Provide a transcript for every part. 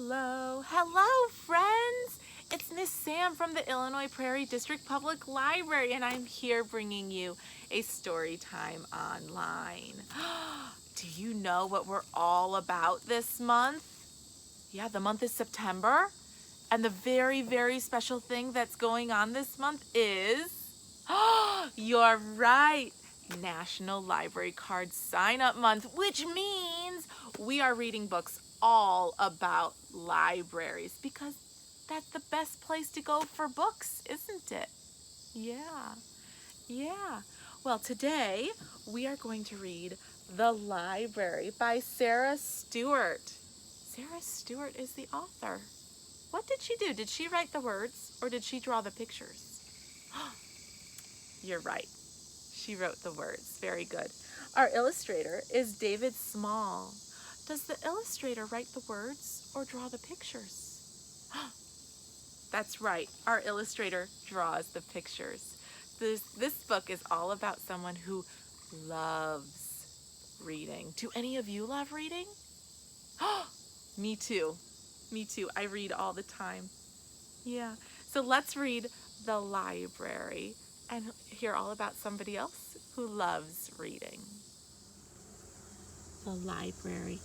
Hello, hello friends! It's Miss Sam from the Illinois Prairie District Public Library, and I'm here bringing you a story time online. Do you know what we're all about this month? Yeah, the month is September, and the very, very special thing that's going on this month is, you're right, National Library Card Sign-Up Month, which means we are reading books all about libraries because that's the best place to go for books, isn't it? Yeah, yeah. Well, today we are going to read The Library by Sarah Stewart. Sarah Stewart is the author. What did she do? Did she write the words or did she draw the pictures? You're right. She wrote the words. Very good. Our illustrator is David Small. Does the illustrator write the words or draw the pictures? That's right. Our illustrator draws the pictures. This book is all about someone who loves reading. Do any of you love reading? Me too. Me too. I read all the time. Yeah. So let's read The Library and hear all about somebody else who loves reading. The Library.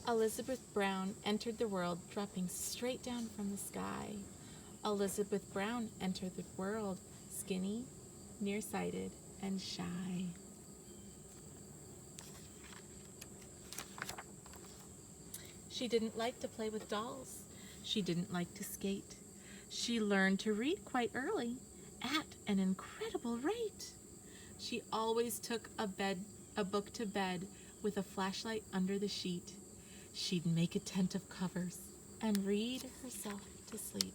Elizabeth Brown entered the world dropping straight down from the sky. Elizabeth Brown entered the world skinny, nearsighted, and shy. She didn't like to play with dolls. She didn't like to skate. She learned to read quite early, at an incredible rate. She always took a book to bed with a flashlight under the sheet. She'd make a tent of covers and read herself to sleep.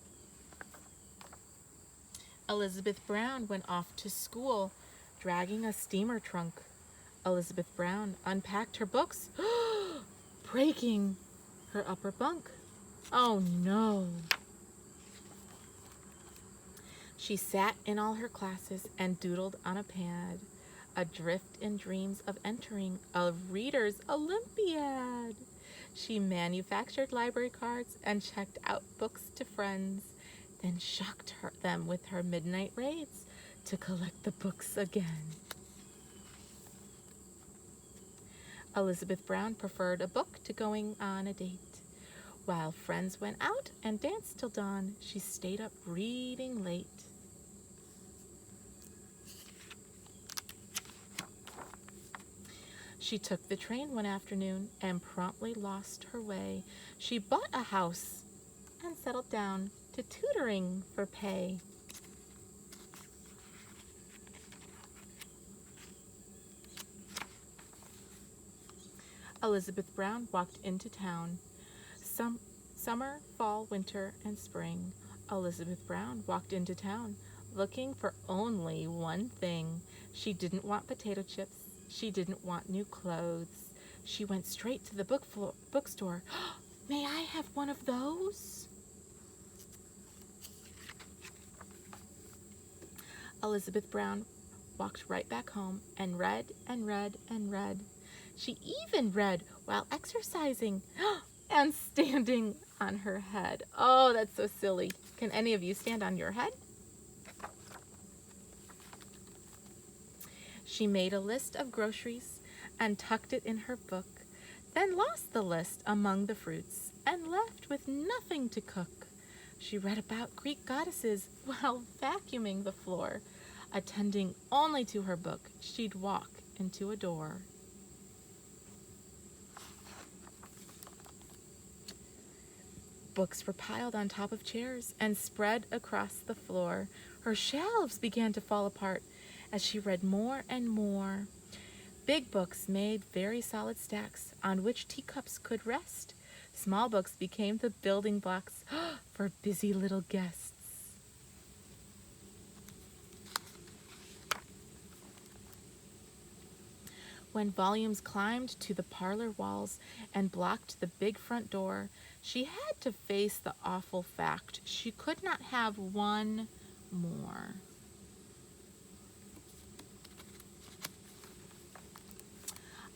Elizabeth Brown went off to school, dragging a steamer trunk. Elizabeth Brown unpacked her books, breaking her upper bunk. Oh no! She sat in all her classes and doodled on a pad, adrift in dreams of entering a Reader's Olympiad. She manufactured library cards and checked out books to friends, then shocked them with her midnight raids to collect the books again. Elizabeth Brown preferred a book to going on a date. While friends went out and danced till dawn, she stayed up reading late. She took the train one afternoon and promptly lost her way. She bought a house and settled down to tutoring for pay. Elizabeth Brown walked into town. Summer, fall, winter, and spring. Elizabeth Brown walked into town looking for only one thing. She didn't want potato chips. She didn't want new clothes. She went straight to the bookstore. May I have one of those? Elizabeth Brown walked right back home and read and read and read. She even read while exercising and standing on her head. Oh, that's so silly. Can any of you stand on your head? She made a list of groceries and tucked it in her book, then lost the list among the fruits and left with nothing to cook. She read about Greek goddesses while vacuuming the floor. Attending only to her book, she'd walk into a door. Books were piled on top of chairs and spread across the floor. Her shelves began to fall apart as she read more and more. Big books made very solid stacks on which teacups could rest. Small books became the building blocks for busy little guests. When volumes climbed to the parlor walls and blocked the big front door, She had to face the awful fact she could not have one more.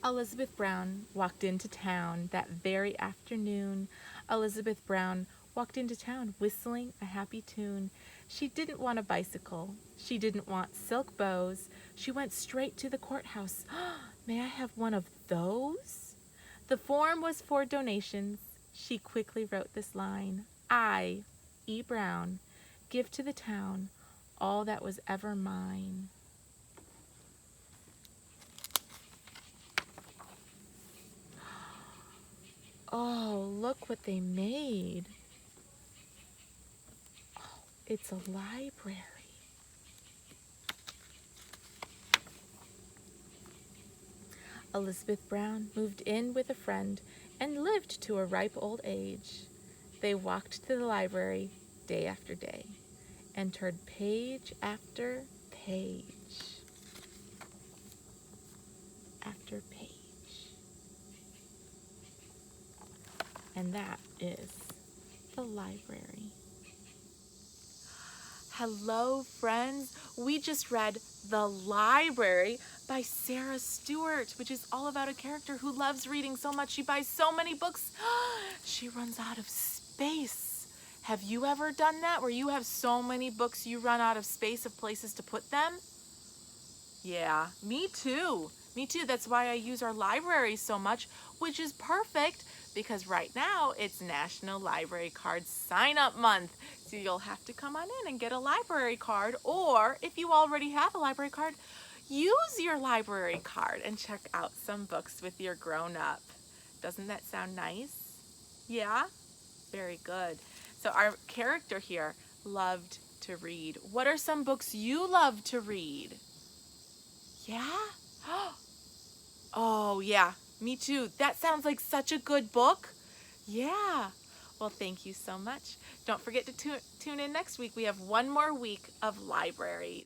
Elizabeth Brown walked into town that very afternoon. Elizabeth Brown walked into town whistling a happy tune. She didn't want a bicycle. She didn't want silk bows. She went straight to the courthouse. May I have one of those? The form was for donations. She quickly wrote this line. I, E. Brown, give to the town all that was ever mine. Oh, look what they made. Oh, it's a library. Elizabeth Brown moved in with a friend and lived to a ripe old age. They walked to the library day after day and turned page after page after page. And that is the library. Hello, friends. We just read The Library by Sarah Stewart, which is all about a character who loves reading so much she buys so many books, she runs out of space. Have you ever done that, where you have so many books you run out of space of places to put them? Yeah, me too. Me too. That's why I use our library so much, which is perfect because right now it's National Library Card Sign-Up Month. So you'll have to come on in and get a library card, or if you already have a library card, use your library card and check out some books with your grown-up. Doesn't that sound nice? Yeah? Very good. So our character here loved to read. What are some books you love to read? Yeah? Oh, yeah, me too. That sounds like such a good book. Yeah. Well, thank you so much. Don't forget to tune in next week. We have one more week of library.